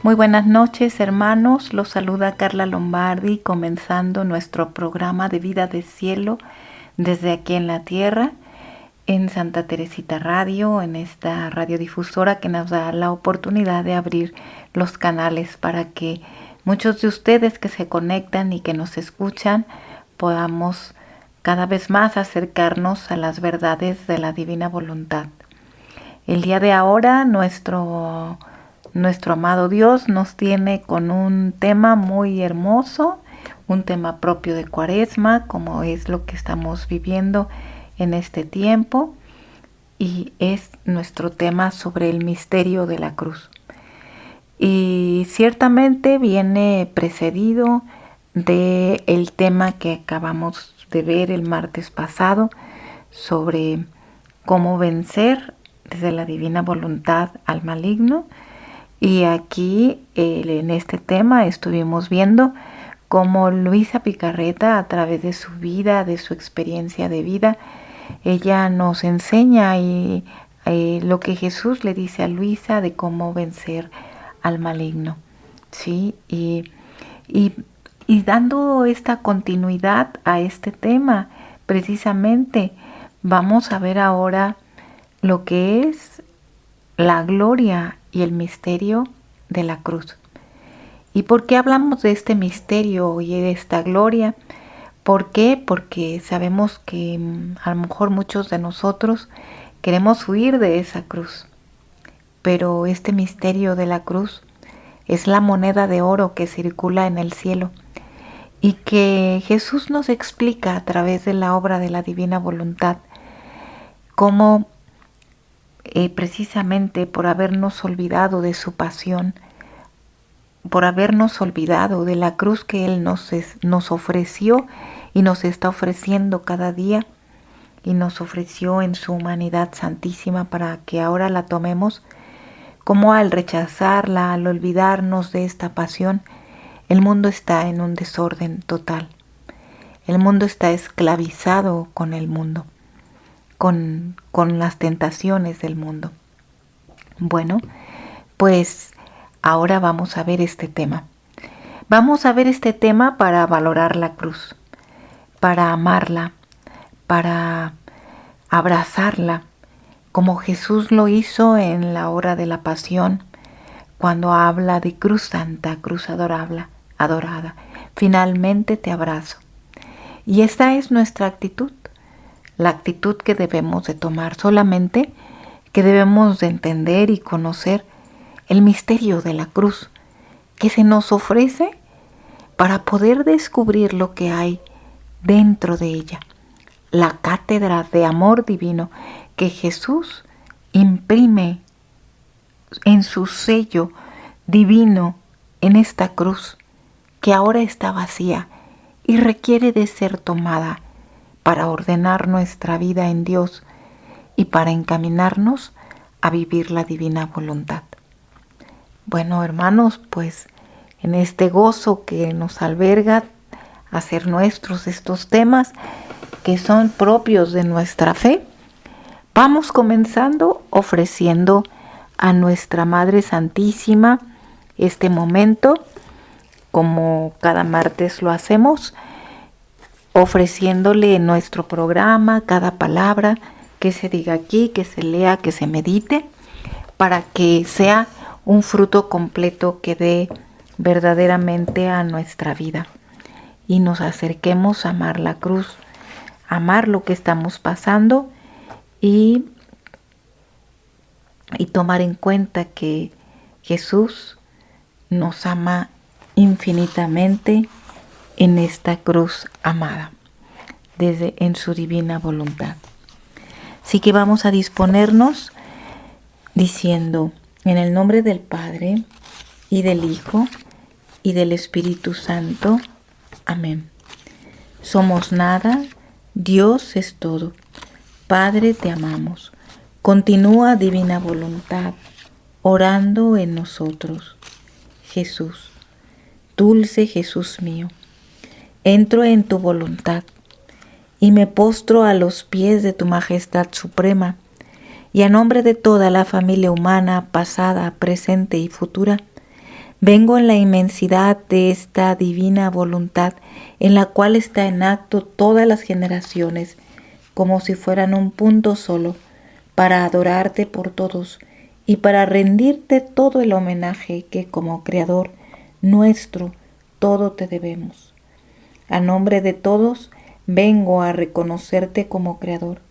Muy buenas noches, hermanos. Los saluda Carla Lombardi, comenzando nuestro programa de Vida de Cielo desde aquí en la Tierra, en Santa Teresita Radio, en esta radiodifusora que nos da la oportunidad de abrir los canales para que muchos de ustedes que se conectan y que nos escuchan podamos cada vez más acercarnos a las verdades de la divina voluntad. El día de ahora nuestro amado Dios nos tiene con un tema muy hermoso, un tema propio de Cuaresma, como es lo que estamos viviendo en este tiempo, y es nuestro tema sobre el misterio de la cruz. Y ciertamente viene precedido del tema que acabamos de ver el martes pasado sobre cómo vencer desde la divina voluntad al maligno. Y aquí en este tema estuvimos viendo cómo Luisa Picarreta, a través de su vida, de su experiencia de vida, ella nos enseña lo que Jesús le dice a Luisa de cómo vencer al maligno, ¿sí? Y dando esta continuidad a este tema, precisamente vamos a ver ahora lo que es la gloria y el misterio de la cruz. ¿Y por qué hablamos de este misterio y de esta gloria? ¿Por qué? Porque sabemos que a lo mejor muchos de nosotros queremos huir de esa cruz. Pero este misterio de la cruz es la moneda de oro que circula en el cielo y que Jesús nos explica a través de la obra de la divina voluntad cómo precisamente por habernos olvidado de su pasión, por habernos olvidado de la cruz que Él nos ofreció y nos está ofreciendo cada día, y nos ofreció en su humanidad santísima para que ahora la tomemos, como al rechazarla, al olvidarnos de esta pasión, el mundo está en un desorden total. El mundo está esclavizado con el mundo, con las tentaciones del mundo. Bueno, pues ahora vamos a ver este tema. Vamos a ver este tema para valorar la cruz, para amarla, para abrazarla, como Jesús lo hizo en la hora de la pasión, cuando habla de cruz santa, cruz adorada. Finalmente te abrazo. Y esta es nuestra actitud. La actitud que debemos de tomar, solamente que debemos de entender y conocer el misterio de la cruz que se nos ofrece para poder descubrir lo que hay dentro de ella, la cátedra de amor divino que Jesús imprime en su sello divino en esta cruz que ahora está vacía y requiere de ser tomada para ordenar nuestra vida en Dios y para encaminarnos a vivir la divina voluntad. Bueno, hermanos, pues en este gozo que nos alberga hacer nuestros estos temas que son propios de nuestra fe, vamos comenzando ofreciendo a nuestra Madre Santísima este momento, como cada martes lo hacemos, ofreciéndole en nuestro programa cada palabra que se diga aquí, que se lea, que se medite, para que sea un fruto completo que dé verdaderamente a nuestra vida y nos acerquemos a amar la cruz, amar lo que estamos pasando y tomar en cuenta que Jesús nos ama infinitamente en esta cruz amada, desde en su divina voluntad. Así que vamos a disponernos diciendo, en el nombre del Padre, y del Hijo, y del Espíritu Santo. Amén. Somos nada, Dios es todo. Padre, te amamos. Continúa, divina voluntad, orando en nosotros. Jesús, dulce Jesús mío, entro en tu voluntad y me postro a los pies de tu majestad suprema, y a nombre de toda la familia humana, pasada, presente y futura, Vengo en la inmensidad de esta divina voluntad en la cual está en acto todas las generaciones, como si fueran un punto solo, para adorarte por todos y para rendirte todo el homenaje que como Creador nuestro todo te debemos. A nombre de todos vengo a reconocerte como Creador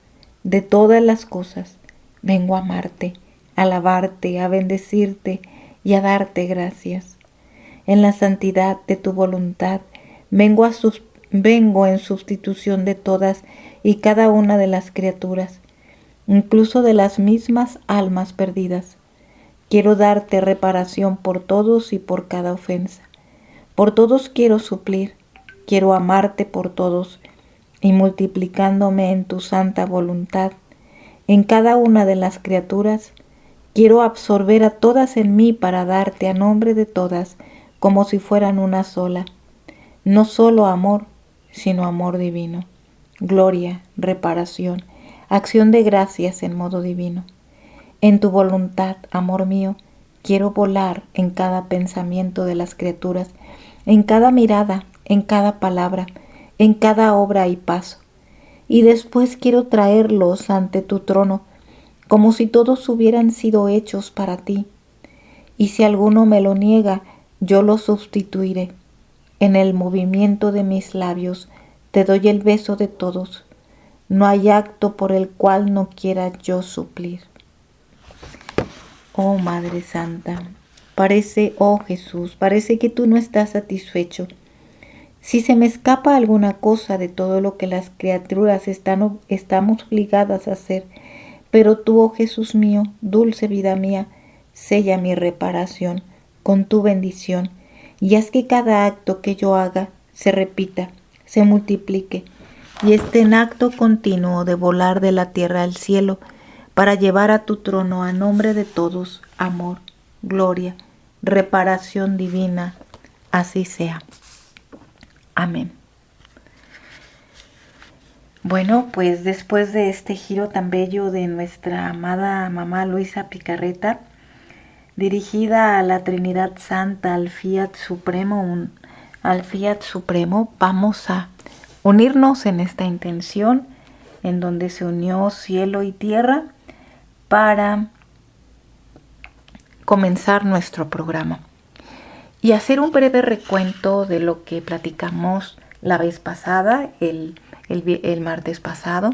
de todas las cosas. Vengo a amarte, a alabarte, a bendecirte y a darte gracias. En la santidad de tu voluntad vengo en sustitución de todas y cada una de las criaturas, incluso de las mismas almas perdidas. Quiero darte reparación por todos y por cada ofensa. Por todos quiero suplir, quiero amarte por todos, y multiplicándome en tu santa voluntad, en cada una de las criaturas, quiero absorber a todas en mí para darte a nombre de todas, como si fueran una sola. No solo amor, sino amor divino, gloria, reparación, acción de gracias en modo divino. En tu voluntad, amor mío, quiero volar en cada pensamiento de las criaturas, en cada mirada, en cada palabra, en cada obra y paso. Y después quiero traerlos ante tu trono, como si todos hubieran sido hechos para ti. Y si alguno me lo niega, yo lo sustituiré. En el movimiento de mis labios te doy el beso de todos. No hay acto por el cual no quiera yo suplir. Oh Madre Santa, oh Jesús, parece que tú no estás satisfecho. Si se me escapa alguna cosa de todo lo que las criaturas estamos obligadas a hacer, pero tú, oh Jesús mío, dulce vida mía, sella mi reparación con tu bendición, y haz que cada acto que yo haga se repita, se multiplique, y esté en acto continuo de volar de la tierra al cielo, para llevar a tu trono a nombre de todos amor, gloria, reparación divina. Así sea. Amén. Bueno, pues después de este giro tan bello de nuestra amada mamá Luisa Picarreta, dirigida a la Trinidad Santa, al Fiat Supremo, vamos a unirnos en esta intención en donde se unió cielo y tierra para comenzar nuestro programa y hacer un breve recuento de lo que platicamos la vez pasada, el martes pasado,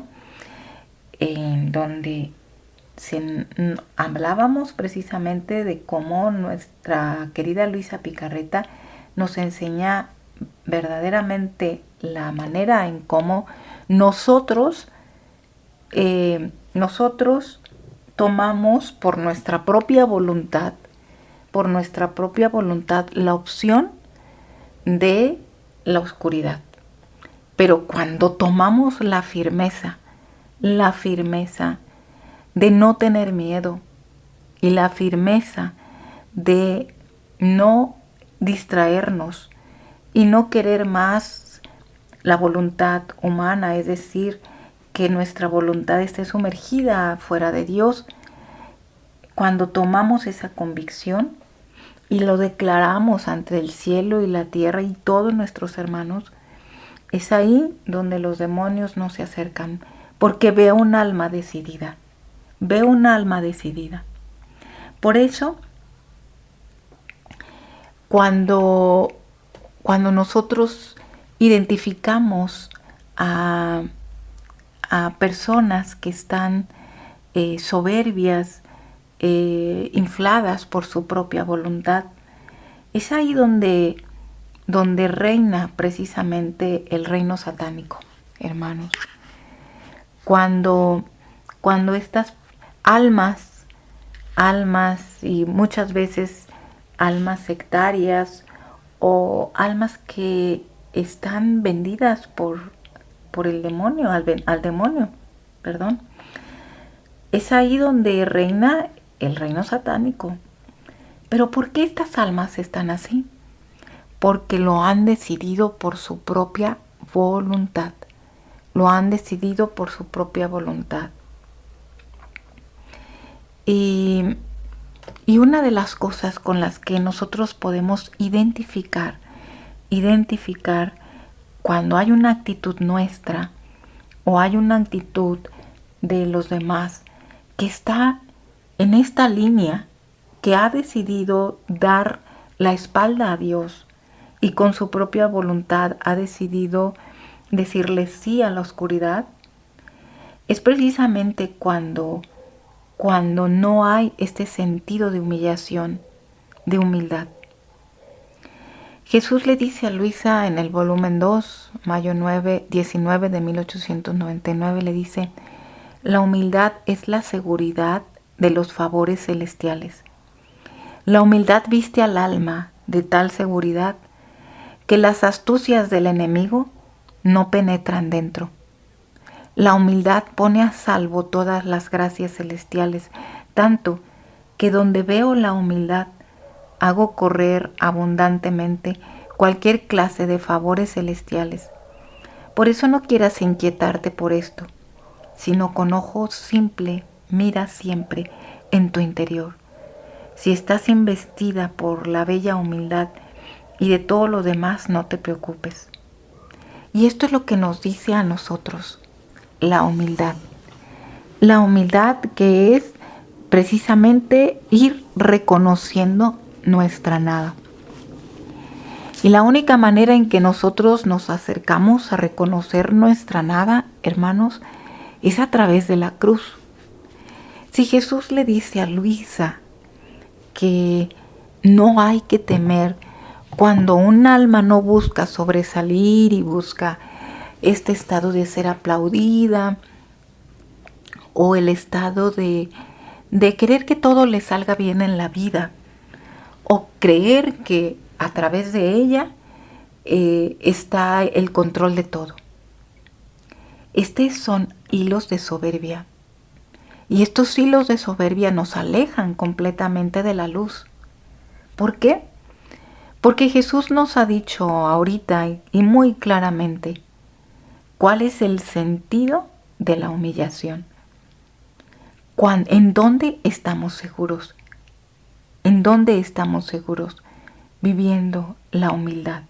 en donde hablábamos precisamente de cómo nuestra querida Luisa Picarreta nos enseña verdaderamente la manera en cómo nosotros tomamos por nuestra propia voluntad la opción de la oscuridad. Pero cuando tomamos la firmeza de no tener miedo y la firmeza de no distraernos y no querer más la voluntad humana, es decir, que nuestra voluntad esté sumergida fuera de Dios, cuando tomamos esa convicción y lo declaramos ante el cielo y la tierra y todos nuestros hermanos, es ahí donde los demonios no se acercan, porque veo un alma decidida. Por eso, cuando nosotros identificamos a personas que están soberbias, infladas por su propia voluntad, es ahí donde reina precisamente el reino satánico, hermanos. Cuando estas almas y muchas veces almas sectarias o almas que están vendidas por el demonio, al demonio, perdón, es ahí donde reina el reino satánico. Pero ¿por qué estas almas están así? Porque lo han decidido por su propia voluntad. Y Y una de las cosas con las que nosotros podemos identificar cuando hay una actitud nuestra o hay una actitud de los demás que está en esta línea, que ha decidido dar la espalda a Dios y con su propia voluntad ha decidido decirle sí a la oscuridad, es precisamente cuando no hay este sentido de humillación, de humildad. Jesús le dice a Luisa en el volumen 2, mayo 19 de 1899, le dice: la humildad es la seguridad de los favores celestiales. La humildad viste al alma de tal seguridad que las astucias del enemigo no penetran dentro. La humildad pone a salvo todas las gracias celestiales, tanto que donde veo la humildad hago correr abundantemente cualquier clase de favores celestiales. Por eso no quieras inquietarte por esto, sino con ojo simple mira siempre en tu interior. Si estás investida por la bella humildad y de todo lo demás, no te preocupes. Y esto es lo que nos dice a nosotros la humildad. La humildad, que es precisamente ir reconociendo nuestra nada. Y la única manera en que nosotros nos acercamos a reconocer nuestra nada, hermanos, es a través de la cruz. Si Jesús le dice a Luisa que no hay que temer cuando un alma no busca sobresalir y busca este estado de ser aplaudida o el estado de querer que todo le salga bien en la vida, o creer que a través de ella está el control de todo. Estos son hilos de soberbia. Y estos hilos de soberbia nos alejan completamente de la luz. ¿Por qué? Porque Jesús nos ha dicho ahorita y muy claramente cuál es el sentido de la humillación. ¿En dónde estamos seguros? ¿En dónde estamos seguros? Viviendo la humildad.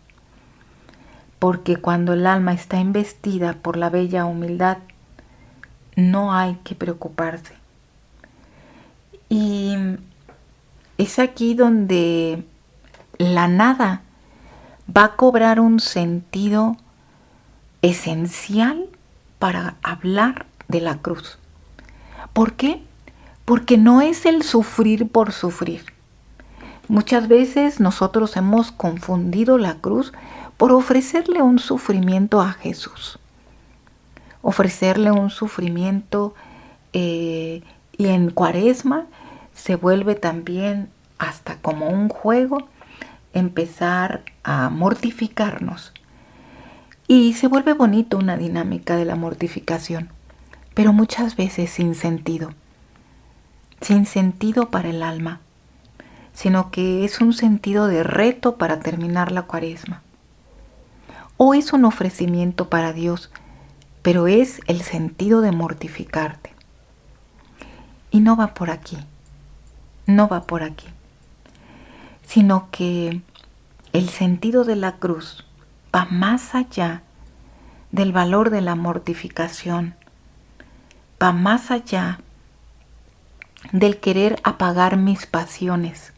Porque cuando el alma está investida por la bella humildad, no hay que preocuparse. Y es aquí donde la nada va a cobrar un sentido esencial para hablar de la cruz. ¿Por qué? Porque no es el sufrir por sufrir. Muchas veces nosotros hemos confundido la cruz por ofrecerle un sufrimiento a Jesús. Ofrecerle un sufrimiento y en Cuaresma se vuelve también hasta como un juego empezar a mortificarnos. Y se vuelve bonito una dinámica de la mortificación, pero muchas veces sin sentido para el alma, sino que es un sentido de reto para terminar la Cuaresma. O es un ofrecimiento para Dios, pero es el sentido de mortificarte. Y no va por aquí, sino que el sentido de la cruz va más allá del valor de la mortificación, va más allá del querer apagar mis pasiones,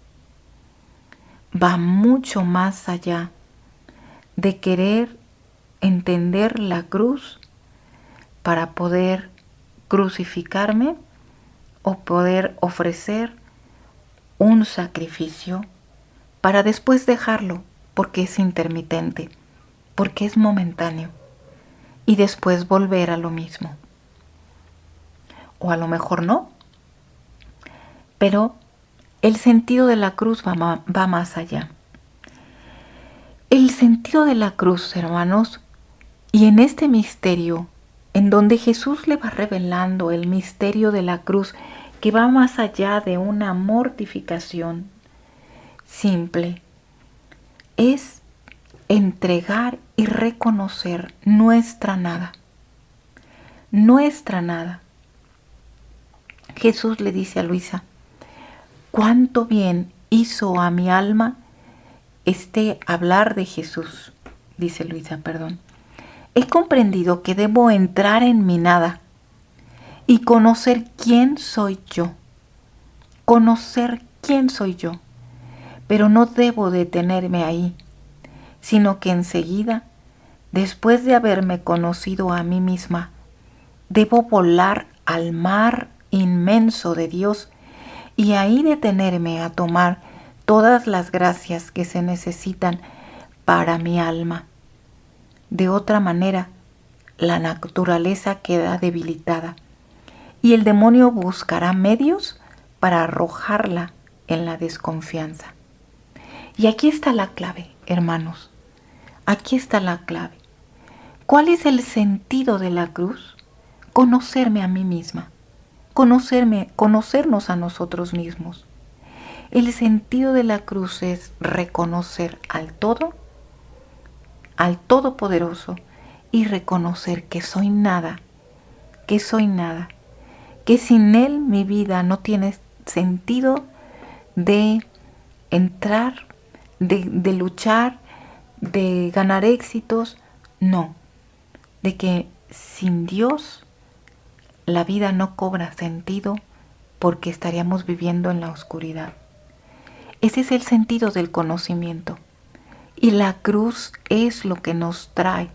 va mucho más allá de querer entender la cruz para poder crucificarme o poder ofrecer un sacrificio para después dejarlo porque es intermitente, porque es momentáneo y después volver a lo mismo. O a lo mejor no, pero el sentido de la cruz va más allá. El sentido de la cruz, hermanos, y en este misterio, en donde Jesús le va revelando el misterio de la cruz, que va más allá de una mortificación simple, es entregar y reconocer nuestra nada. Nuestra nada. Jesús le dice a Luisa: cuánto bien hizo a mi alma hablar de Jesús, dice Luisa, perdón. He comprendido que debo entrar en mi nada y conocer quién soy yo. Conocer quién soy yo. Pero no debo detenerme ahí, sino que enseguida, después de haberme conocido a mí misma, debo volar al mar inmenso de Dios y ahí detenerme a tomar todas las gracias que se necesitan para mi alma. De otra manera, la naturaleza queda debilitada y el demonio buscará medios para arrojarla en la desconfianza. Y aquí está la clave, hermanos. Aquí está la clave. ¿Cuál es el sentido de la cruz? Conocerme a mí misma. Conocernos a nosotros mismos. El sentido de la cruz es reconocer al Todopoderoso, y reconocer que soy nada, que sin Él mi vida no tiene sentido de entrar, de luchar, de ganar éxitos, no, de que sin Dios la vida no cobra sentido porque estaríamos viviendo en la oscuridad. Ese es el sentido del conocimiento. Y la cruz es lo que nos trae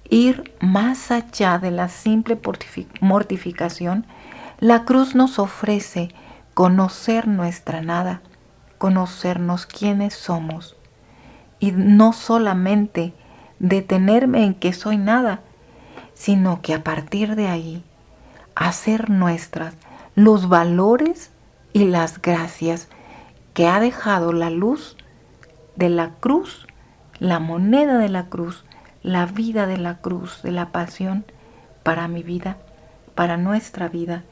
ir más allá de la simple mortificación. La cruz nos ofrece conocer nuestra nada, conocernos quiénes somos y no solamente detenerme en que soy nada, sino que a partir de ahí hacer nuestras los valores y las gracias que ha dejado la luz de la cruz, la moneda de la cruz, la vida de la cruz, de la pasión para mi vida, para nuestra vida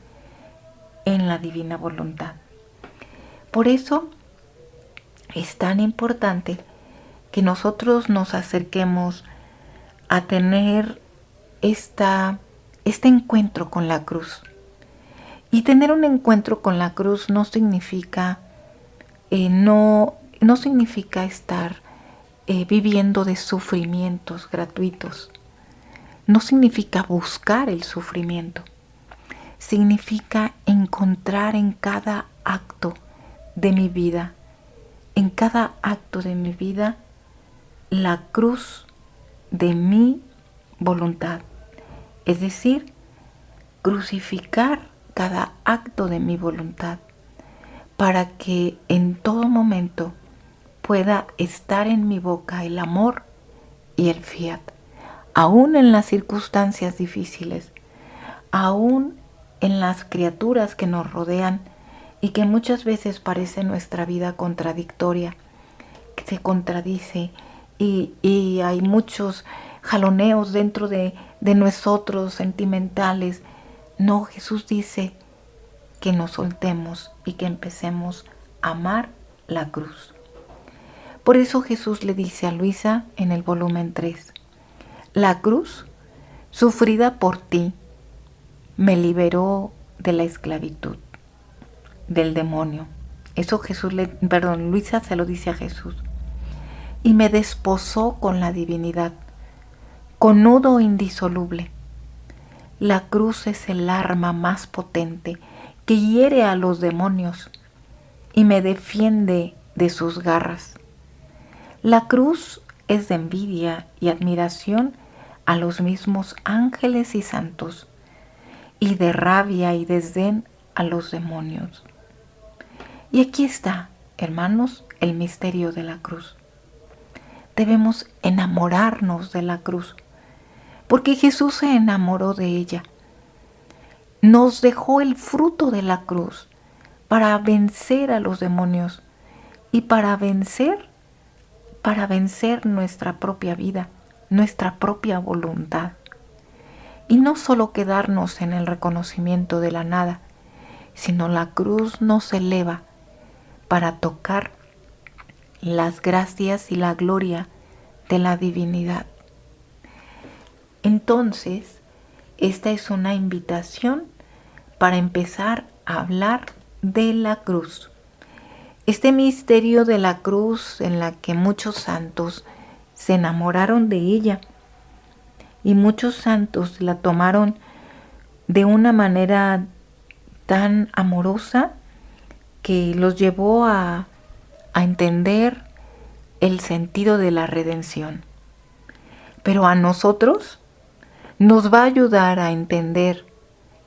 en la divina voluntad. Por eso es tan importante que nosotros nos acerquemos a tener este encuentro con la cruz. Y tener un encuentro con la cruz no significa no significa estar viviendo de sufrimientos gratuitos. No significa buscar el sufrimiento. Significa encontrar en cada acto de mi vida, la cruz de mi voluntad. Es decir, crucificar cada acto de mi voluntad para que en todo momento pueda estar en mi boca el amor y el fiat, aún en las circunstancias difíciles, aún en las criaturas que nos rodean y que muchas veces parece nuestra vida contradictoria, que se contradice y hay muchos jaloneos dentro de nosotros sentimentales. No, Jesús dice que nos soltemos y que empecemos a amar la cruz. Por eso Jesús le dice a Luisa en el volumen 3, la cruz sufrida por ti me liberó de la esclavitud, del demonio. Eso Luisa se lo dice a Jesús. Y me desposó con la divinidad, con nudo indisoluble. La cruz es el arma más potente que hiere a los demonios y me defiende de sus garras. La cruz es de envidia y admiración a los mismos ángeles y santos, y de rabia y desdén a los demonios. Y aquí está, hermanos, el misterio de la cruz. Debemos enamorarnos de la cruz, porque Jesús se enamoró de ella. Nos dejó el fruto de la cruz para vencer a los demonios y para vencer nuestra propia vida, nuestra propia voluntad. Y no solo quedarnos en el reconocimiento de la nada, sino la cruz nos eleva para tocar las gracias y la gloria de la divinidad. Entonces, esta es una invitación para empezar a hablar de la cruz, Este misterio de la cruz en la que muchos santos se enamoraron de ella y muchos santos la tomaron de una manera tan amorosa que los llevó a entender el sentido de la redención. Pero a nosotros nos va a ayudar a entender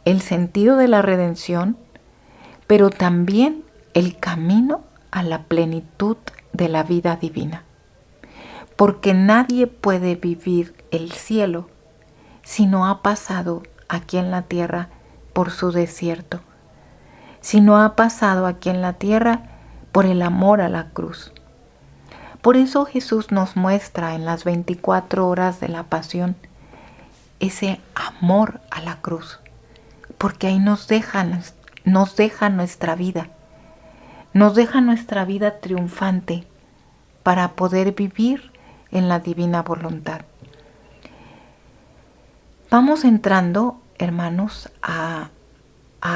el sentido de la redención, pero también el camino a la plenitud de la vida divina. Porque nadie puede vivir el cielo si no ha pasado aquí en la tierra por su desierto, si no ha pasado aquí en la tierra por el amor a la cruz. Por eso Jesús nos muestra en las 24 horas de la pasión ese amor a la cruz, porque ahí nos deja nuestra vida, nos deja nuestra vida triunfante para poder vivir en la divina voluntad. Vamos entrando, hermanos, a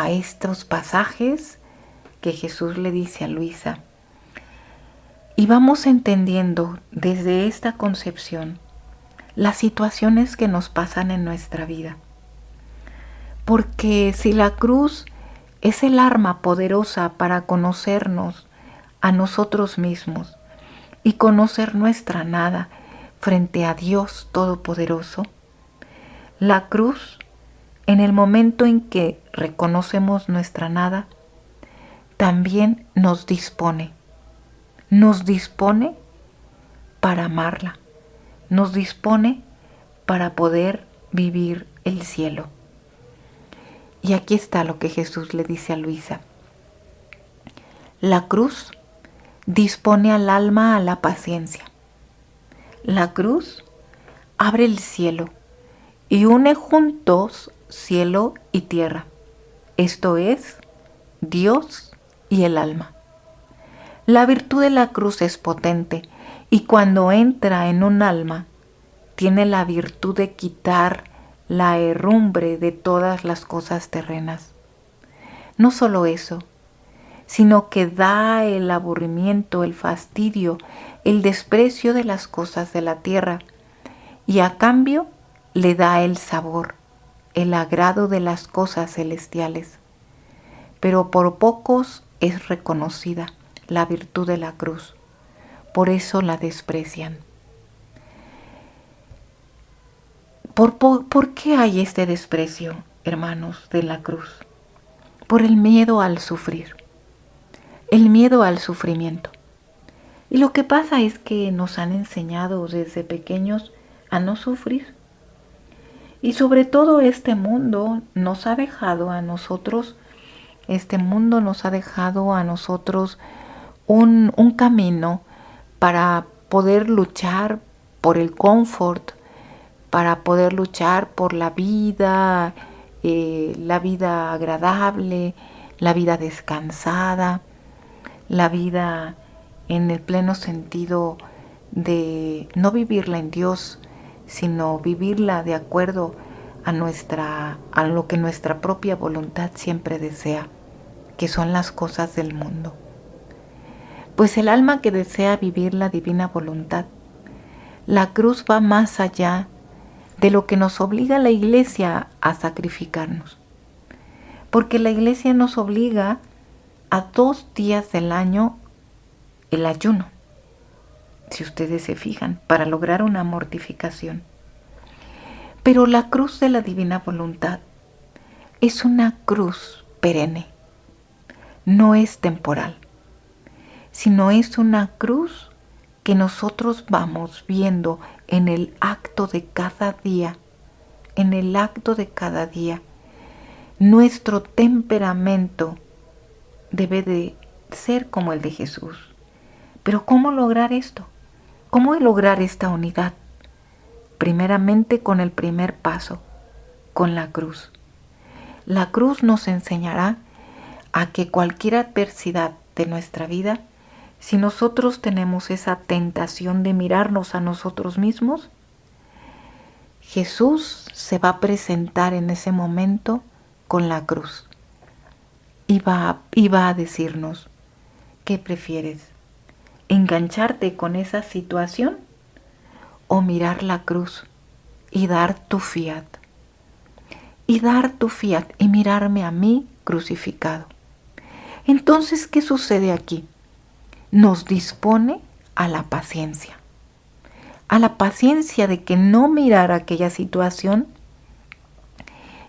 estos pasajes que Jesús le dice a Luisa. Y vamos entendiendo desde esta concepción las situaciones que nos pasan en nuestra vida. Porque si la cruz es el arma poderosa para conocernos a nosotros mismos y conocer nuestra nada frente a Dios Todopoderoso, la cruz, en el momento en que reconocemos nuestra nada, también nos dispone para amarla, nos dispone para poder vivir el cielo. Y aquí está lo que Jesús le dice a Luisa. La cruz dispone al alma a la paciencia. La cruz abre el cielo y une juntos cielo y tierra. Esto es, Dios y el alma. La virtud de la cruz es potente y cuando entra en un alma, tiene la virtud de quitar la herrumbre de todas las cosas terrenas. No solo eso, sino que da el aburrimiento, el fastidio, el desprecio de las cosas de la tierra y a cambio le da el sabor, el agrado de las cosas celestiales. Pero por pocos es reconocida la virtud de la cruz, por eso la desprecian. ¿Por qué hay este desprecio, hermanos, de la cruz? Por el miedo al sufrir, el miedo al sufrimiento. Y lo que pasa es que nos han enseñado desde pequeños a no sufrir. Y sobre todo este mundo nos ha dejado a nosotros, un camino para poder luchar por el confort, para poder luchar por la vida agradable, la vida descansada, la vida en el pleno sentido de no vivirla en Dios, sino vivirla de acuerdo a lo que nuestra propia voluntad siempre desea, que son las cosas del mundo. Pues el alma que desea vivir la divina voluntad, la cruz va más allá de lo que nos obliga la Iglesia a sacrificarnos. Porque la Iglesia nos obliga a 2 días del año el ayuno, si ustedes se fijan, para lograr una mortificación. Pero la cruz de la divina voluntad es una cruz perenne, no es temporal, sino es una cruz que nosotros vamos viendo en el acto de cada día, Nuestro temperamento debe de ser como el de Jesús. Pero ¿cómo lograr esto? ¿Cómo lograr esta unidad? Primeramente con el primer paso, con la cruz. La cruz nos enseñará a que cualquier adversidad de nuestra vida, si nosotros tenemos esa tentación de mirarnos a nosotros mismos, Jesús se va a presentar en ese momento con la cruz y va a decirnos ¿qué prefieres? ¿Engancharte con esa situación o mirar la cruz y dar tu fiat? Y dar tu fiat y mirarme a mí crucificado. Entonces, ¿qué sucede aquí? Nos dispone a la paciencia. A la paciencia de que no mirar aquella situación,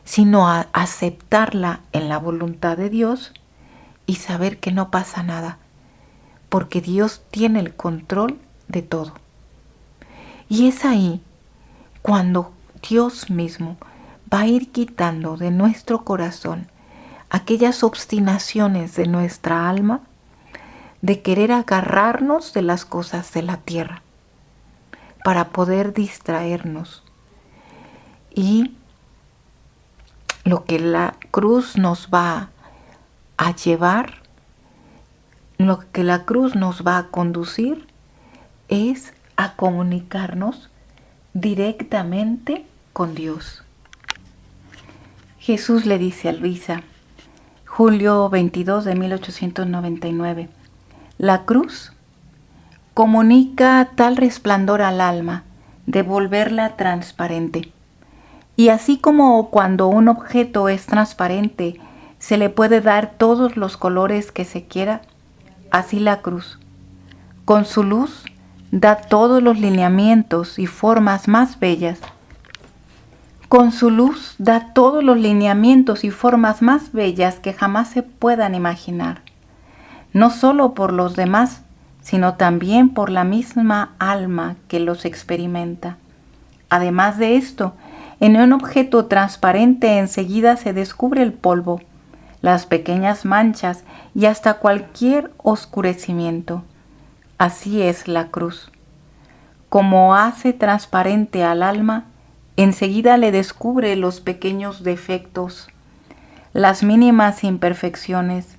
sino a aceptarla en la voluntad de Dios y saber que no pasa nada, porque Dios tiene el control de todo. Y es ahí cuando Dios mismo va a ir quitando de nuestro corazón aquellas obstinaciones de nuestra alma de querer agarrarnos de las cosas de la tierra para poder distraernos. Y lo que la cruz nos va a llevar, lo que la cruz nos va a conducir es a comunicarnos directamente con Dios. Jesús le dice a Luisa, julio 22 de 1899, la cruz comunica tal resplandor al alma de volverla transparente. Y así como cuando un objeto es transparente, se le puede dar todos los colores que se quiera, así la cruz, con su luz, da todos los lineamientos y formas más bellas. Con su luz da todos los lineamientos y formas más bellas que jamás se puedan imaginar, no solo por los demás, sino también por la misma alma que los experimenta. Además de esto, en un objeto transparente enseguida se descubre el polvo, las pequeñas manchas y hasta cualquier oscurecimiento. Así es la cruz. Como hace transparente al alma, enseguida le descubre los pequeños defectos, las mínimas imperfecciones,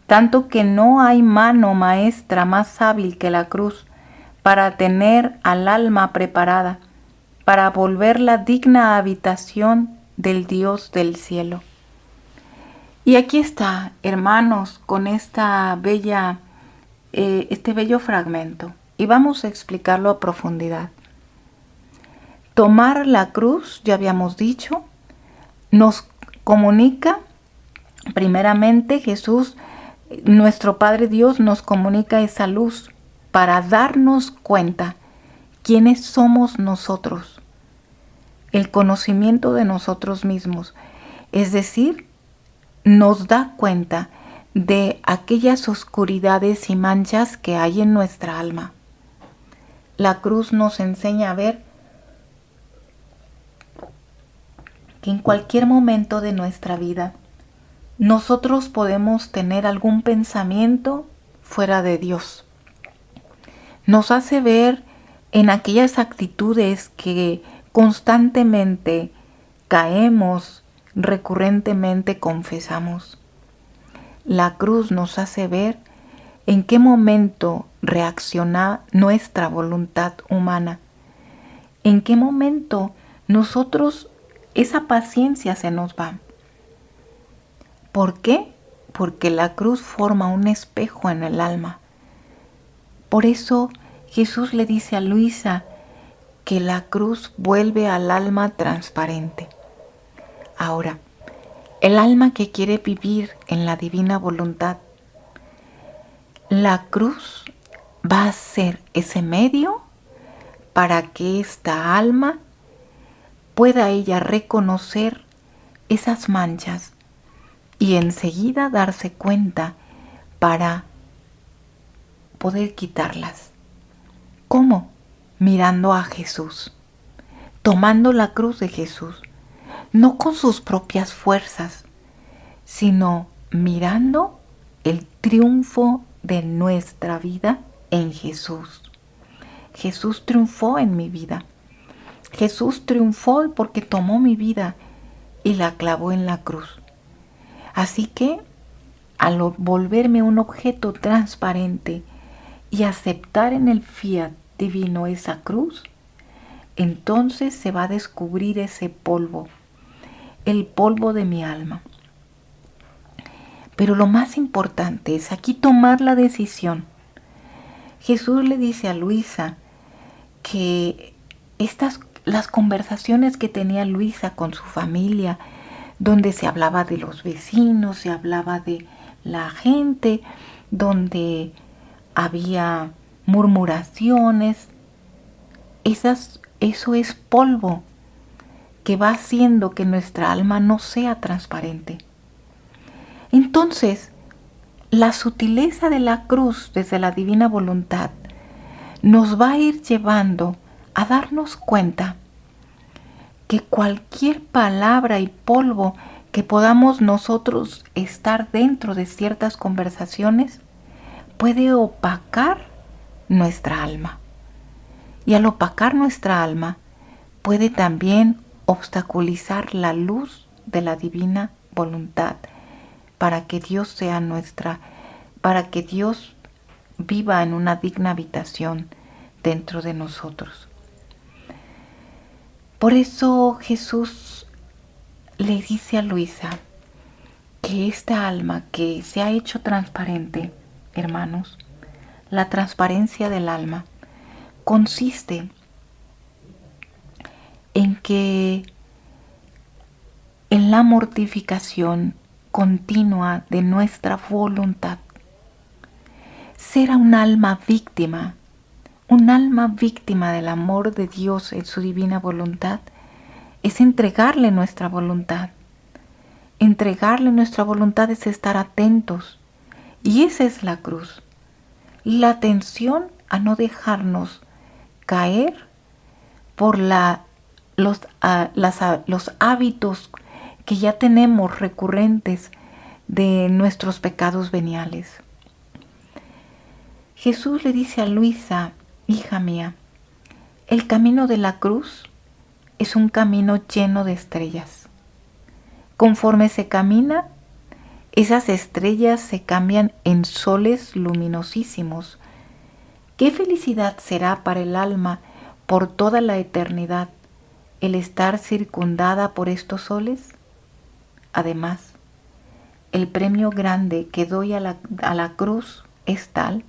tanto que no hay mano maestra más hábil que la cruz para tener al alma preparada, para volverla digna habitación del Dios del cielo. Y aquí está, hermanos, con este bello fragmento, y vamos a explicarlo a profundidad. Tomar la cruz, ya habíamos dicho, nos comunica, primeramente Jesús, nuestro Padre Dios, nos comunica esa luz para darnos cuenta quiénes somos nosotros, el conocimiento de nosotros mismos, es decir, nos da cuenta de aquellas oscuridades y manchas que hay en nuestra alma. La cruz nos enseña a ver que en cualquier momento de nuestra vida nosotros podemos tener algún pensamiento fuera de Dios. Nos hace ver en aquellas actitudes que constantemente caemos, recurrentemente confesamos. La cruz nos hace ver en qué momento reacciona nuestra voluntad humana, en qué momento nosotros esa paciencia se nos va. ¿Por qué? Porque la cruz forma un espejo en el alma. Por eso Jesús le dice a Luisa que la cruz vuelve al alma transparente. Ahora, el alma que quiere vivir en la divina voluntad, la cruz va a ser ese medio para que esta alma pueda ella reconocer esas manchas y enseguida darse cuenta para poder quitarlas. ¿Cómo? Mirando a Jesús, tomando la cruz de Jesús, no con sus propias fuerzas, sino mirando el triunfo de nuestra vida en Jesús. Jesús triunfó en mi vida. Jesús triunfó porque tomó mi vida y la clavó en la cruz. Así que al volverme un objeto transparente y aceptar en el fiat divino esa cruz, entonces se va a descubrir ese polvo, el polvo de mi alma. Pero lo más importante es aquí tomar la decisión. Jesús le dice a Luisa que las conversaciones que tenía Luisa con su familia, donde se hablaba de los vecinos, se hablaba de la gente, donde había murmuraciones, eso es polvo que va haciendo que nuestra alma no sea transparente. Entonces, la sutileza de la cruz desde la divina voluntad nos va a ir llevando a darnos cuenta que cualquier palabra y polvo que podamos nosotros estar dentro de ciertas conversaciones puede opacar nuestra alma. Y al opacar nuestra alma puede también obstaculizar la luz de la divina voluntad para que Dios para que Dios viva en una digna habitación dentro de nosotros. Por eso Jesús le dice a Luisa que esta alma que se ha hecho transparente, hermanos, la transparencia del alma consiste en la mortificación continua de nuestra voluntad. Ser un alma víctima del amor de Dios en su divina voluntad, es entregarle nuestra voluntad. Entregarle nuestra voluntad es estar atentos. Y esa es la cruz. La atención a no dejarnos caer por los hábitos que ya tenemos recurrentes de nuestros pecados veniales. Jesús le dice a Luisa: hija mía, el camino de la cruz es un camino lleno de estrellas. Conforme se camina, esas estrellas se cambian en soles luminosísimos. ¿Qué felicidad será para el alma por toda la eternidad el estar circundada por estos soles? Además, el premio grande que doy a la cruz es tal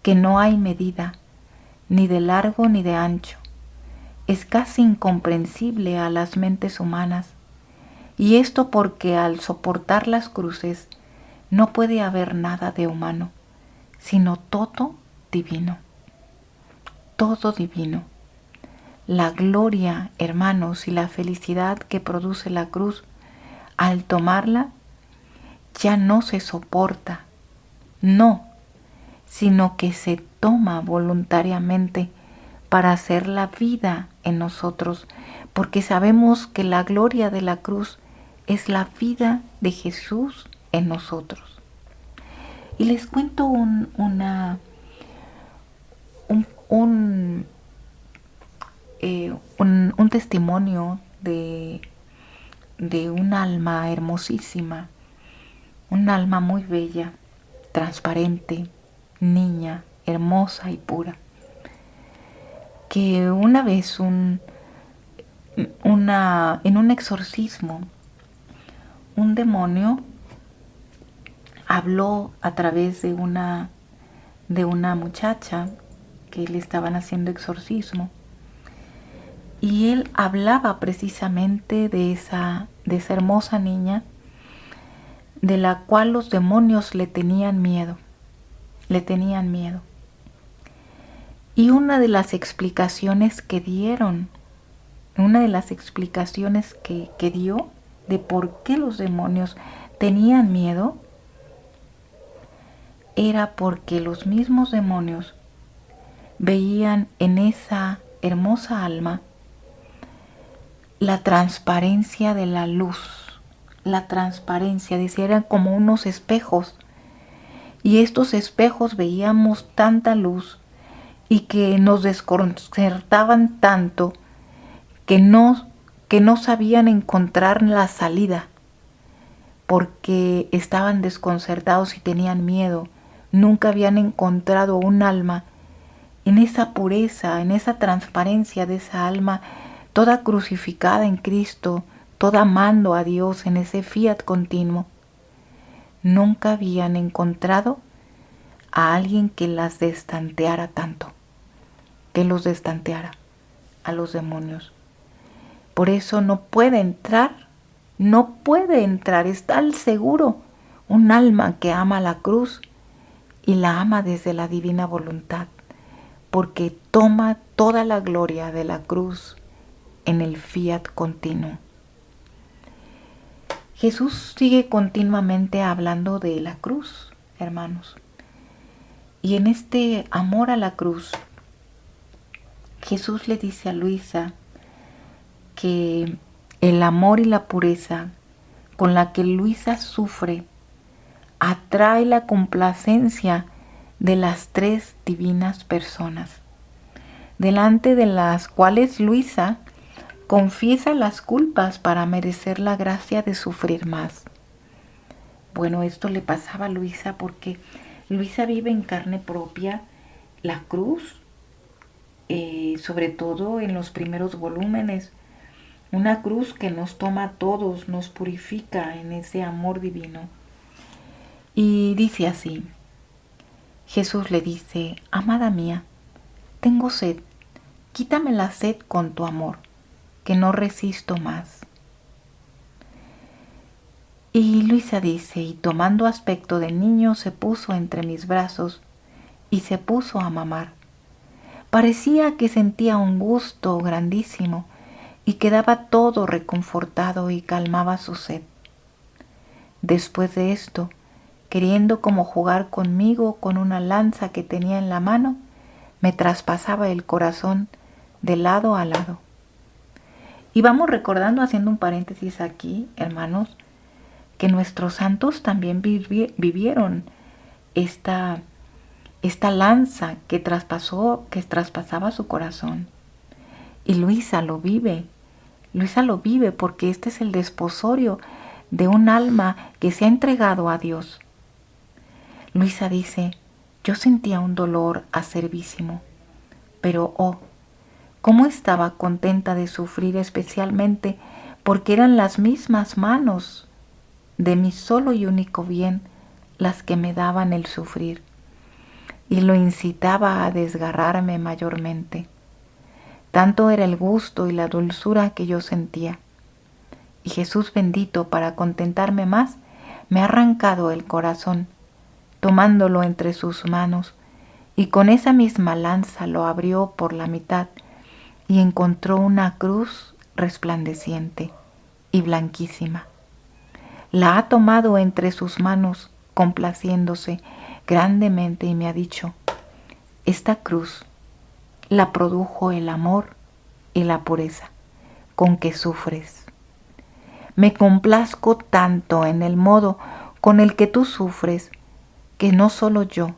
que no hay medida, ni de largo ni de ancho. Es casi incomprensible a las mentes humanas, y esto porque al soportar las cruces no puede haber nada de humano, sino todo divino. Todo divino. La gloria, hermanos, y la felicidad que produce la cruz al tomarla ya no se soporta, no, sino que se toma voluntariamente para hacer la vida en nosotros, porque sabemos que la gloria de la cruz es la vida de Jesús en nosotros. Y les cuento un testimonio de un alma hermosísima, un alma muy bella, transparente, niña, hermosa y pura, que una vez en un exorcismo, un demonio habló a través de una muchacha que le estaban haciendo exorcismo, y él hablaba precisamente de esa hermosa niña de la cual los demonios le tenían miedo. Y una de las explicaciones que dio de por qué los demonios tenían miedo era porque los mismos demonios veían en esa hermosa alma la transparencia de la luz. La transparencia, decía, eran como unos espejos, y estos espejos veíamos tanta luz y que nos desconcertaban tanto que no sabían encontrar la salida, porque estaban desconcertados y tenían miedo. Nunca habían encontrado un alma en esa pureza, en esa transparencia de esa alma, toda crucificada en Cristo, toda amando a Dios en ese fiat continuo. nunca habían encontrado a alguien que las destanteara tanto, que los destanteara a los demonios. Por eso no puede entrar, está al seguro un alma que ama la cruz y la ama desde la divina voluntad, porque toma toda la gloria de la cruz en el fiat continuo. Jesús sigue continuamente hablando de la cruz, hermanos. Y en este amor a la cruz, Jesús le dice a Luisa que el amor y la pureza con la que Luisa sufre atrae la complacencia de las tres divinas personas, delante de las cuales Luisa confiesa las culpas para merecer la gracia de sufrir más. Bueno, esto le pasaba a Luisa porque Luisa vive en carne propia la cruz, sobre todo en los primeros volúmenes, una cruz que nos toma a todos, nos purifica en ese amor divino. Y dice así, Jesús le dice, amada mía, tengo sed, quítame la sed con tu amor, que no resisto más. Y Luisa dice, y tomando aspecto de niño se puso entre mis brazos y se puso a mamar. Parecía que sentía un gusto grandísimo y quedaba todo reconfortado y calmaba su sed. Después de esto, queriendo como jugar conmigo con una lanza que tenía en la mano, me traspasaba el corazón de lado a lado. Y vamos recordando, haciendo un paréntesis aquí, hermanos, que nuestros santos también vivieron esta lanza que traspasaba su corazón. Y Luisa lo vive porque este es el desposorio de un alma que se ha entregado a Dios. Luisa dice, yo sentía un dolor acervísimo, pero cómo estaba contenta de sufrir, especialmente porque eran las mismas manos de mi solo y único bien las que me daban el sufrir, y lo incitaba a desgarrarme mayormente. Tanto era el gusto y la dulzura que yo sentía. Y Jesús bendito, para contentarme más, me ha arrancado el corazón, tomándolo entre sus manos, y con esa misma lanza lo abrió por la mitad, y encontró una cruz resplandeciente y blanquísima. La ha tomado entre sus manos, complaciéndose grandemente, y me ha dicho, esta cruz la produjo el amor y la pureza con que sufres. Me complazco tanto en el modo con el que tú sufres, que no solo yo,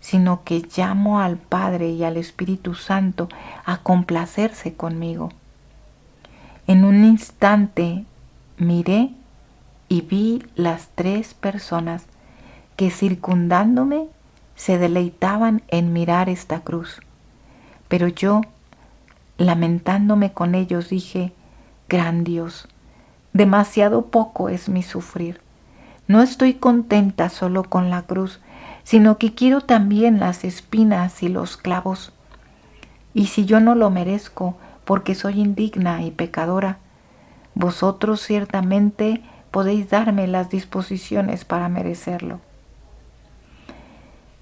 sino que llamo al Padre y al Espíritu Santo a complacerse conmigo. En un instante miré y vi las tres personas que circundándome se deleitaban en mirar esta cruz. Pero yo, lamentándome con ellos, dije, gran Dios, demasiado poco es mi sufrir. No estoy contenta solo con la cruz, sino que quiero también las espinas y los clavos. Y si yo no lo merezco, porque soy indigna y pecadora, vosotros ciertamente podéis darme las disposiciones para merecerlo.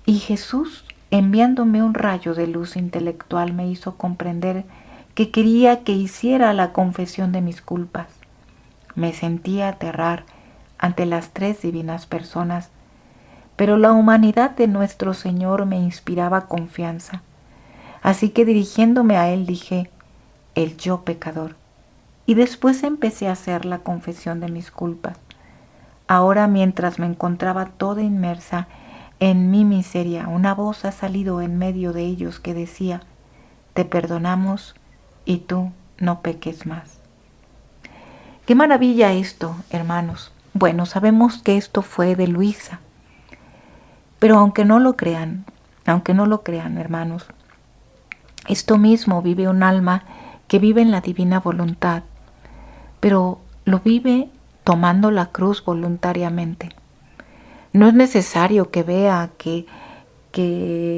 Y Jesús, enviándome un rayo de luz intelectual, me hizo comprender que quería que hiciera la confesión de mis culpas. Me sentía aterrar ante las tres divinas personas, pero la humanidad de nuestro Señor me inspiraba confianza. Así que dirigiéndome a Él dije, el yo pecador. Y después empecé a hacer la confesión de mis culpas. Ahora, mientras me encontraba toda inmersa en mi miseria, una voz ha salido en medio de ellos que decía, te perdonamos y tú no peques más. ¡Qué maravilla esto, hermanos! Bueno, sabemos que esto fue de Luisa, pero aunque no lo crean, hermanos, esto mismo vive un alma que vive en la divina voluntad, pero lo vive tomando la cruz voluntariamente. No es necesario que vea que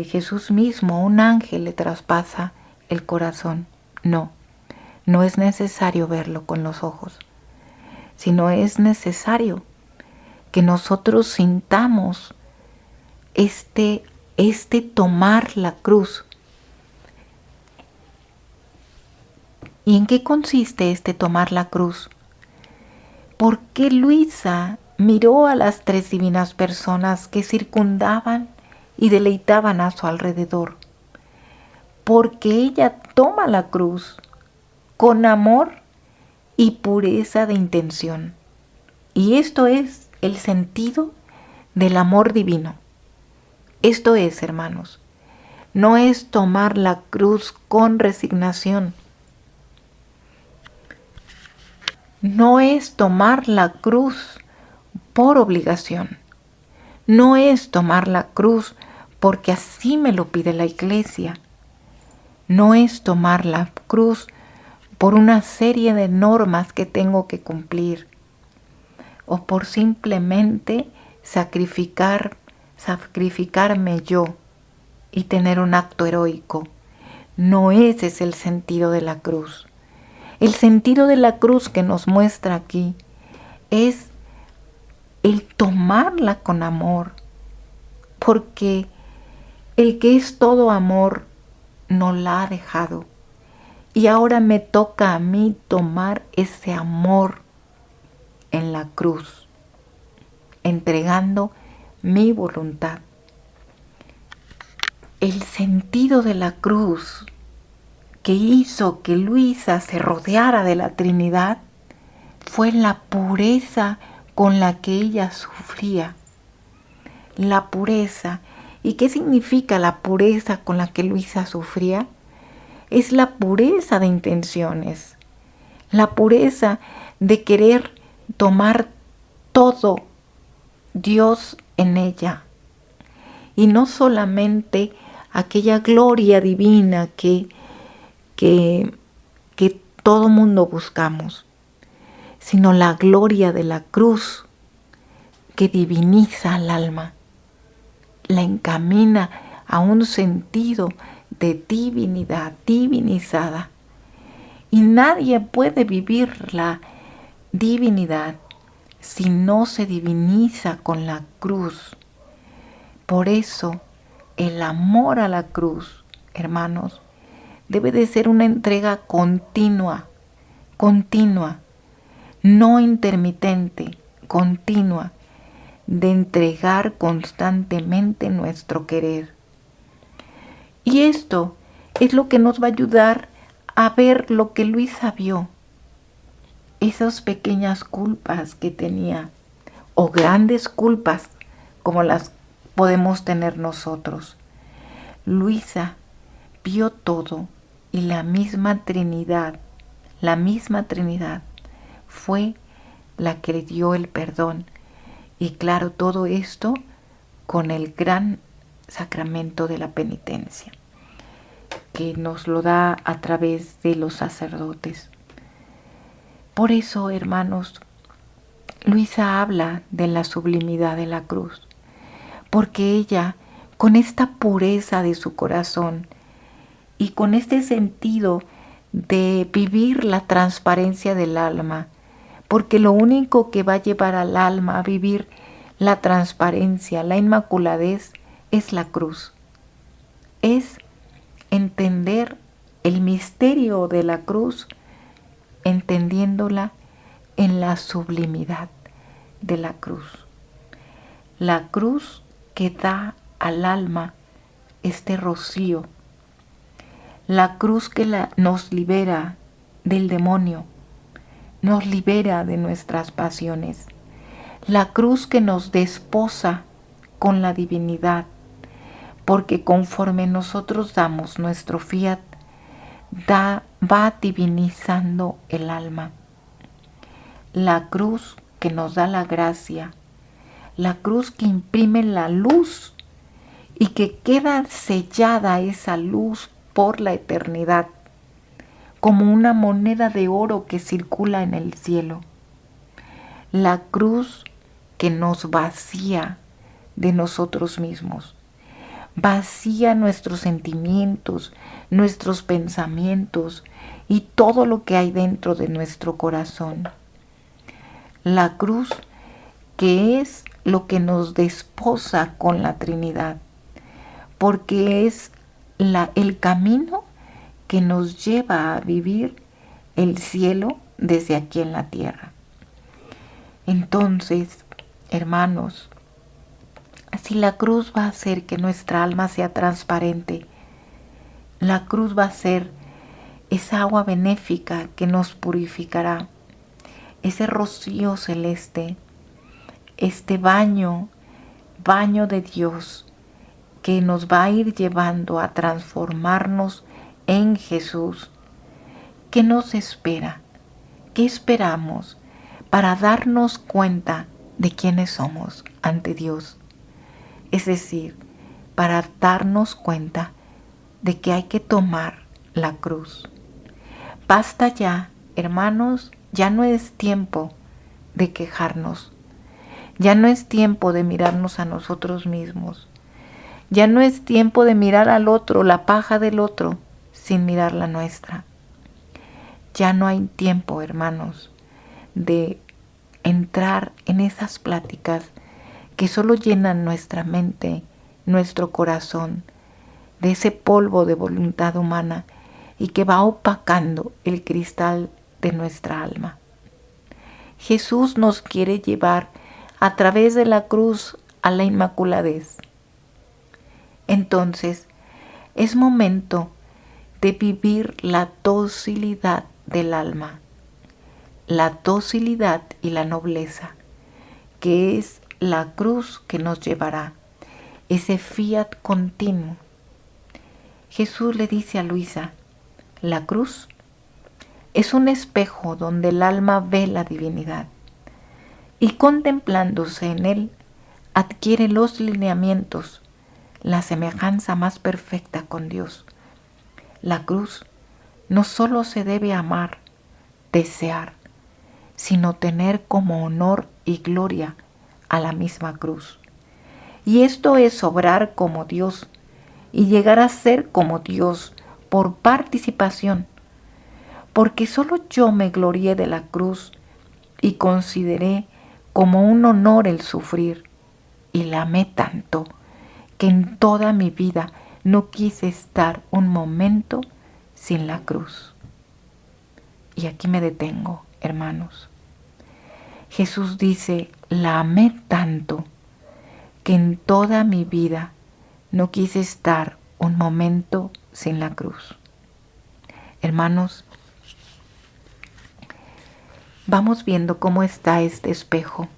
Jesús mismo, un ángel, le traspasa el corazón. No, no es necesario verlo con los ojos, sino es necesario que nosotros sintamos este tomar la cruz. ¿Y en qué consiste este tomar la cruz? ¿Por qué Luisa miró a las tres divinas personas que circundaban y deleitaban a su alrededor? Porque ella toma la cruz con amor y pureza de intención. Y esto es el sentido del amor divino. Esto es, hermanos, no es tomar la cruz con resignación. No es tomar la cruz por obligación. No es tomar la cruz porque así me lo pide la iglesia. No es tomar la cruz por una serie de normas que tengo que cumplir o por simplemente sacrificarme yo y tener un acto heroico. No ese es el sentido de la cruz. El sentido de la cruz que nos muestra aquí es el tomarla con amor, porque el que es todo amor no la ha dejado. Y ahora me toca a mí tomar ese amor en la cruz, entregando mi voluntad. El sentido de la cruz que hizo que Luisa se rodeara de la Trinidad fue la pureza con la que ella sufría. La pureza. ¿Y qué significa la pureza con la que Luisa sufría? Es la pureza de intenciones, la pureza de querer tomar todo Dios en ella. Y no solamente aquella gloria divina que todo mundo buscamos, sino la gloria de la cruz que diviniza al alma, la encamina a un sentido de divinidad, divinizada. Y nadie puede vivir la divinidad si no se diviniza con la cruz. Por eso, el amor a la cruz, hermanos, debe de ser una entrega continua, no intermitente, continua, de entregar constantemente nuestro querer. Y esto es lo que nos va a ayudar a ver lo que Luisa vio, esas pequeñas culpas que tenía, o grandes culpas como las podemos tener nosotros. Luisa vio todo y la misma Trinidad fue la que le dio el perdón. Y claro, todo esto con el gran sacramento de la penitencia, que nos lo da a través de los sacerdotes. Por eso, hermanos, Luisa habla de la sublimidad de la cruz, porque ella, con esta pureza de su corazón y con este sentido de vivir la transparencia del alma, porque lo único que va a llevar al alma a vivir la transparencia, la inmaculadez, es la cruz. Es entender el misterio de la cruz, entendiéndola en la sublimidad de la cruz. La cruz que da al alma este rocío. La cruz que nos libera del demonio, nos libera de nuestras pasiones. La cruz que nos desposa con la divinidad, porque conforme nosotros damos nuestro fiat, va divinizando el alma. La cruz que nos da la gracia, la cruz que imprime la luz y que queda sellada esa luz por la eternidad, como una moneda de oro que circula en el cielo. La cruz que nos vacía de nosotros mismos. Vacía nuestros sentimientos, nuestros pensamientos y todo lo que hay dentro de nuestro corazón. La cruz, que es lo que nos desposa con la Trinidad, porque es el camino que nos lleva a vivir el cielo desde aquí en la tierra. Entonces, hermanos, si la cruz va a hacer que nuestra alma sea transparente, la cruz va a ser esa agua benéfica que nos purificará, ese rocío celeste, este baño de Dios que nos va a ir llevando a transformarnos en Jesús. ¿Qué nos espera? ¿Qué esperamos para darnos cuenta de quiénes somos ante Dios? Es decir, para darnos cuenta de que hay que tomar la cruz. Basta ya, hermanos, ya no es tiempo de quejarnos. Ya no es tiempo de mirarnos a nosotros mismos. Ya no es tiempo de mirar al otro, la paja del otro, sin mirar la nuestra. Ya no hay tiempo, hermanos, de entrar en esas pláticas que solo llenan nuestra mente, nuestro corazón, de ese polvo de voluntad humana y que va opacando el cristal de nuestra alma. Jesús nos quiere llevar a través de la cruz a la inmaculadez. Entonces, es momento de vivir la docilidad del alma, la docilidad y la nobleza, que es la cruz que nos llevará, ese fiat continuo. Jesús le dice a Luisa, la cruz es un espejo donde el alma ve la divinidad y contemplándose en él adquiere los lineamientos, la semejanza más perfecta con Dios. La cruz no solo se debe amar, desear, sino tener como honor y gloria a la misma cruz. Y esto es obrar como Dios y llegar a ser como Dios por participación, porque solo yo me glorié de la cruz y consideré como un honor el sufrir, y la amé tanto que en toda mi vida no quise estar un momento sin la cruz. Y aquí me detengo, hermanos. Jesús dice, la amé tanto que en toda mi vida no quise estar un momento sin la cruz. Hermanos, vamos viendo cómo está este espejo.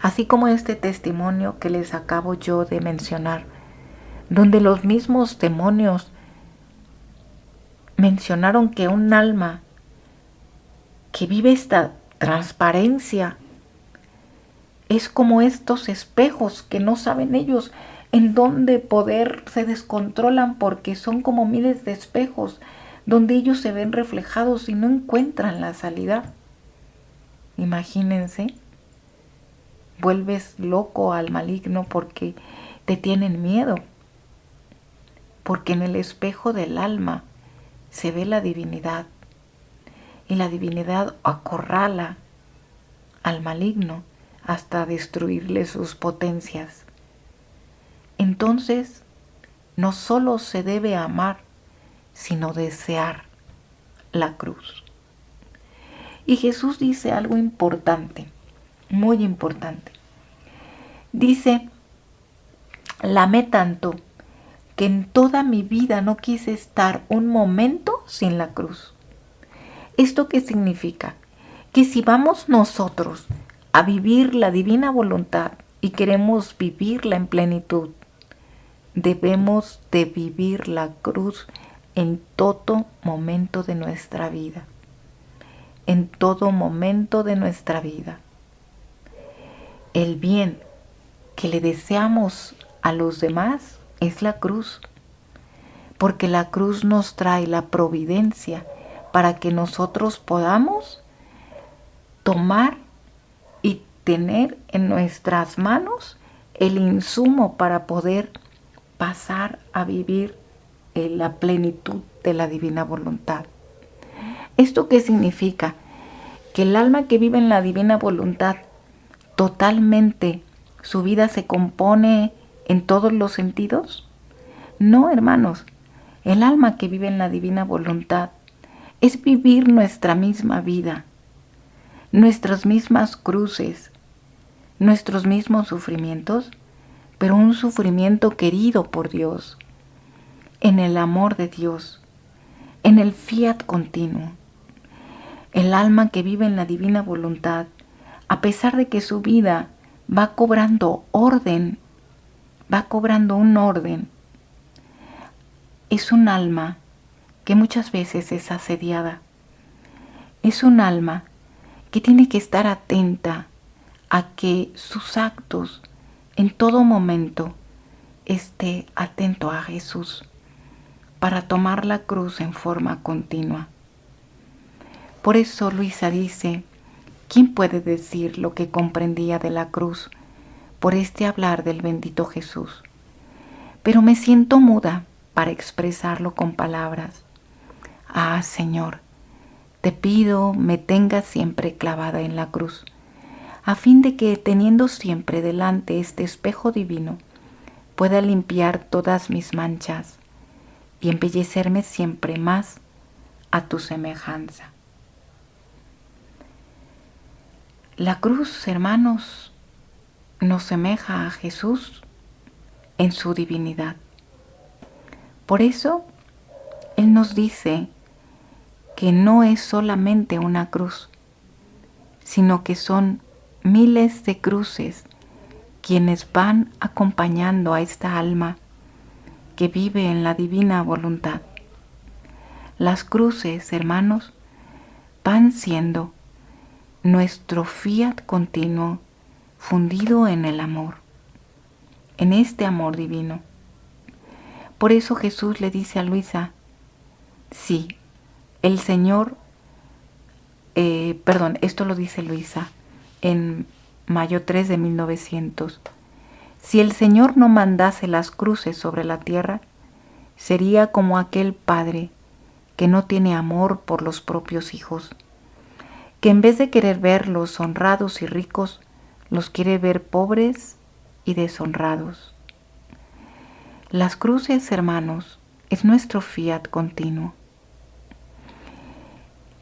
Así como este testimonio que les acabo yo de mencionar, donde los mismos demonios mencionaron que un alma que vive esta transparencia es como estos espejos que no saben ellos en dónde poder, se descontrolan porque son como miles de espejos donde ellos se ven reflejados y no encuentran la salida. Imagínense, vuelves loco al maligno porque te tienen miedo, porque en el espejo del alma se ve la divinidad y la divinidad acorrala al maligno hasta destruirle sus potencias. Entonces, no solo se debe amar, sino desear la cruz. Y Jesús dice algo importante, muy importante. Dice, la amé tanto que en toda mi vida no quise estar un momento sin la cruz. ¿Esto qué significa? Que si vamos nosotros a vivir la divina voluntad y queremos vivirla en plenitud, debemos de vivir la cruz en todo momento de nuestra vida. En todo momento de nuestra vida. El bien que le deseamos a los demás es la cruz, porque la cruz nos trae la providencia para que nosotros podamos tomar y tener en nuestras manos el insumo para poder pasar a vivir en la plenitud de la divina voluntad. ¿Esto qué significa? Que el alma que vive en la divina voluntad totalmente su vida se compone en todos los sentidos. No, hermanos, el alma que vive en la divina voluntad es vivir nuestra misma vida, nuestras mismas cruces, nuestros mismos sufrimientos, pero un sufrimiento querido por Dios, en el amor de Dios, en el fiat continuo. El alma que vive en la divina voluntad, a pesar de que su vida va cobrando orden, va cobrando un orden, es un alma que muchas veces es asediada. Es un alma que tiene que estar atenta a que sus actos en todo momento esté atento a Jesús para tomar la cruz en forma continua. Por eso Luisa dice, ¿quién puede decir lo que comprendía de la cruz por este hablar del bendito Jesús? Pero me siento muda para expresarlo con palabras. Ah, Señor, te pido me tengas siempre clavada en la cruz, a fin de que, teniendo siempre delante este espejo divino, pueda limpiar todas mis manchas y embellecerme siempre más a tu semejanza. La cruz, hermanos, nos semeja a Jesús en su divinidad. Por eso, Él nos dice que no es solamente una cruz, sino que son miles de cruces quienes van acompañando a esta alma que vive en la divina voluntad. Las cruces, hermanos, van siendo nuestro fiat continuo fundido en el amor, en este amor divino. Por eso Jesús le dice a Luisa, sí, el Señor, esto lo dice Luisa en mayo 3 de 1900. Si el Señor no mandase las cruces sobre la tierra, sería como aquel padre que no tiene amor por los propios hijos, que en vez de querer verlos honrados y ricos, los quiere ver pobres y deshonrados. Las cruces, hermanos, es nuestro fiat continuo.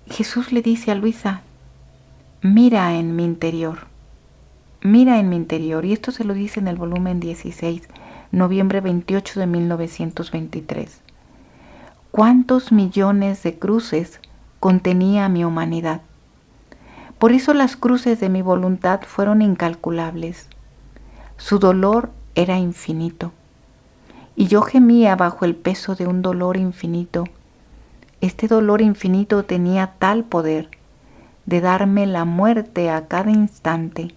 Jesús le dice a Luisa, mira en mi interior, y esto se lo dice en el volumen 16, noviembre 28 de 1923. ¿Cuántos millones de cruces contenía mi humanidad? Por eso las cruces de mi voluntad fueron incalculables. Su dolor era infinito, y yo gemía bajo el peso de un dolor infinito. Este dolor infinito tenía tal poder de darme la muerte a cada instante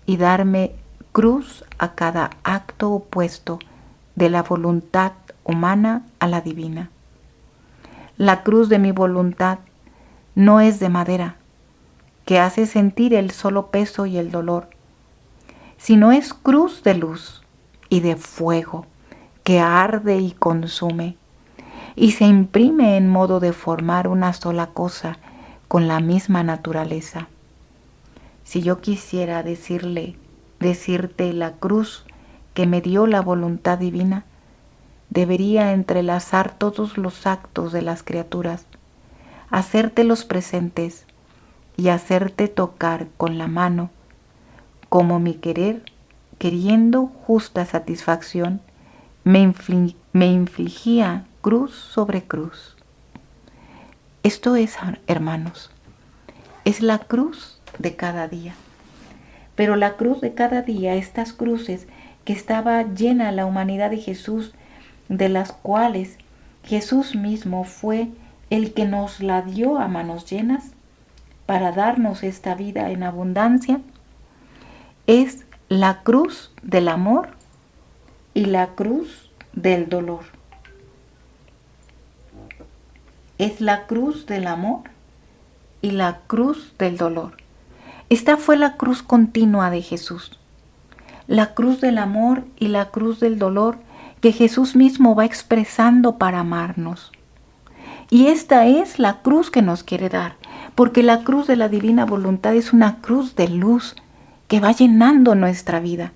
y darme cruz a cada acto opuesto de la voluntad humana a la divina. La cruz de mi voluntad no es de madera, que hace sentir el solo peso y el dolor, sino es cruz de luz y de fuego que arde y consume, y se imprime en modo de formar una sola cosa con la misma naturaleza. Si yo quisiera decirte la cruz que me dio la voluntad divina, debería entrelazar todos los actos de las criaturas, hacerte los presentes y hacerte tocar con la mano, como mi querer, queriendo justa satisfacción, me infligía cruz sobre cruz. Esto es, hermanos, es la cruz de cada día. Pero la cruz de cada día, estas cruces que estaba llena la humanidad de Jesús, de las cuales Jesús mismo fue el que nos la dio a manos llenas para darnos esta vida en abundancia, es la cruz del amor y la cruz del dolor. Es la cruz del amor y la cruz del dolor. Esta fue la cruz continua de Jesús. la cruz del amor y la cruz del dolor que Jesús mismo va expresando para amarnos. Y esta es la cruz que nos quiere dar, porque la cruz de la divina voluntad es una cruz de luz que va llenando nuestra vida.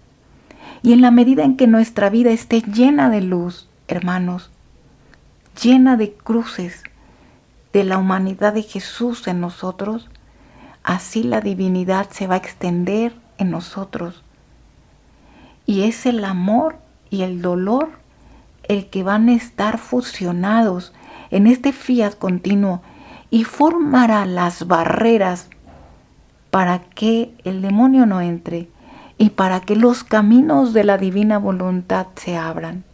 Y en la medida en que nuestra vida esté llena de luz, hermanos, llena de cruces de la humanidad de Jesús en nosotros, así la divinidad se va a extender en nosotros. Y es el amor y el dolor el que van a estar fusionados en este fiat continuo y formará las barreras para que el demonio no entre y para que los caminos de la divina voluntad se abran.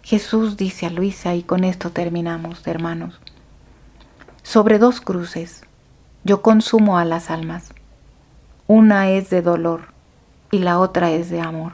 Jesús dice a Luisa, y con esto terminamos, hermanos: sobre dos cruces yo consumo a las almas. Una es de dolor y la otra es de amor.